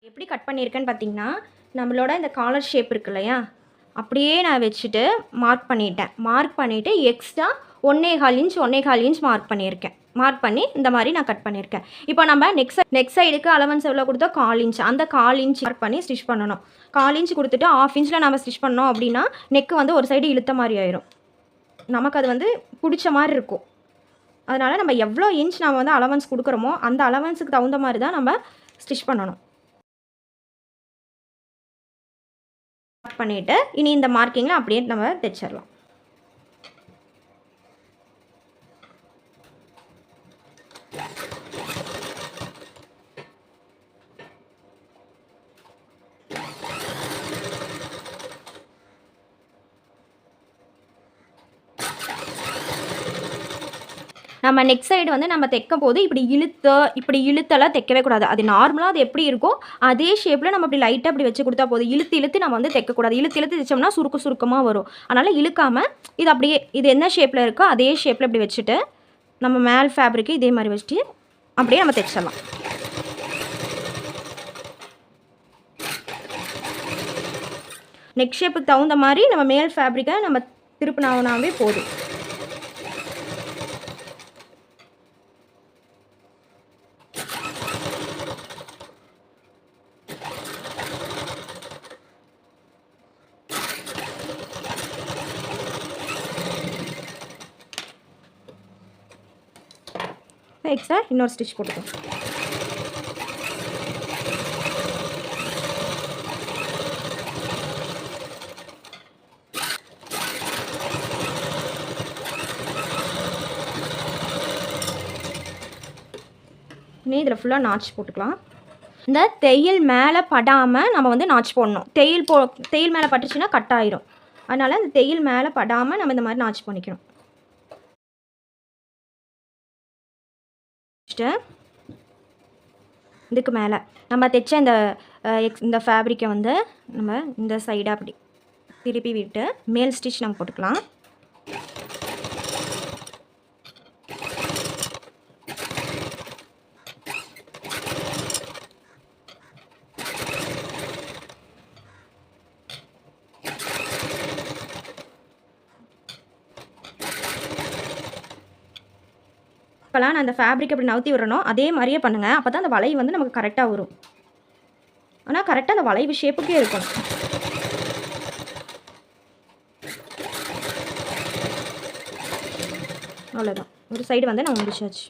எப்படி கட் பண்ணியிருக்கேன்னு பார்த்தீங்கன்னா, நம்மளோட இந்த காலர் ஷேப் இருக்கு இல்லையா? அப்படியே நான் வச்சுட்டு மார்க் பண்ணிட்டேன். மார்க் பண்ணிவிட்டு எக்ஸ்ட்ரா 1 1/4 இன்ச் 1 1/4 இன்ச் மார்க் பண்ணியிருக்கேன். மார்க் பண்ணி இந்த மாதிரி நான் கட் பண்ணியிருக்கேன். இப்போ நம்ம நெக் சைடுக்கு அலவன்ஸ் எவ்வளோ கொடுத்தோம்? 1/4 இன்ச். அந்த 1/4 இன்ச் மார்க் பண்ணி ஸ்டிச் பண்ணணும். 1/4 இன்ச் கொடுத்துட்டு 1/2 இன்ச்சில் நம்ம ஸ்டிச் பண்ணோம் அப்படின்னா நெக்கு வந்து ஒரு சைடு இழுத்த மாதிரி ஆயிரும். நமக்கு அது வந்து பிடிச்ச மாதிரி இருக்கும். அதனால் நம்ம எவ்வளோ இன்ச் நம்ம வந்து அலவன்ஸ் கொடுக்குறோமோ அந்த அலவன்ஸுக்கு தகுந்த மாதிரி தான் நம்ம ஸ்டிச் பண்ணணும். மார்க் பண்ணிவிட்டு இனி இந்த மார்க்கிங்கில் அப்படியே நம்ம தைச்சிடலாம். நம்ம நெக் சைடு வந்து நம்ம தைக்கும் போது இப்படி இழுத்தெல்லாம் தைக்கவே கூடாது. அது நார்மலாக அது எப்படி இருக்கோ அதே ஷேப்பில் நம்ம இப்படி லைட்டாக இப்படி வச்சு கொடுத்தா போதும். இழுத்து நம்ம வந்து தைக்கக்கூடாது. இழுத்து தைச்சோம்னா சுருக்கமாக வரும். அதனால் இழுக்காமல் இது அப்படியே இது என்ன ஷேப்பில் இருக்கோ அதே ஷேப்பில் இப்படி வச்சுட்டு நம்ம மேல் ஃபேப்ரிக்கு இதே மாதிரி வச்சுட்டு அப்படியே நம்ம தைச்சிடலாம். நெக் ஷேப்புக்கு தகுந்த மாதிரி நம்ம மேல் ஃபேப்ரிக்கை நம்ம திருப்பினாவே போதும். எக்ஸ்ட்ரா இன்னொரு ஸ்டிச் போட்டுக்கோ. இதில் ஃபுல்லாக நாச் போட்டுக்கலாம். இந்த தையல் மேலே படாமல் நம்ம வந்து நாச் போடணும். தையல் மேலே பட்டுச்சுன்னா கட் ஆயிரும். அதனால் அந்த தையல் மேலே படாமல் நம்ம இந்த மாதிரி நாச் பண்ணிக்கணும். இதுக்கு மேலே நம்ம தைச்ச இந்த ஃபேப்ரிக்கை வந்து நம்ம இந்த சைடாக அப்படி திருப்பி விட்டு மேல் ஸ்டிச் நம்ம போட்டுக்கலாம். இப்போலாம் நான் அந்த ஃபேப்ரிக் அப்படி நவுத்தி விடணும். அதே மாதிரியே பண்ணுங்கள். அப்போ தான் அந்த வளைவு வந்து நமக்கு கரெக்டாக வரும். ஆனால் கரெக்டாக அந்த வளைவு ஷேப்புக்கே இருக்கணும். அவ்வளோதான். ஒரு சைடு வந்து நான் முடிச்சாச்சு.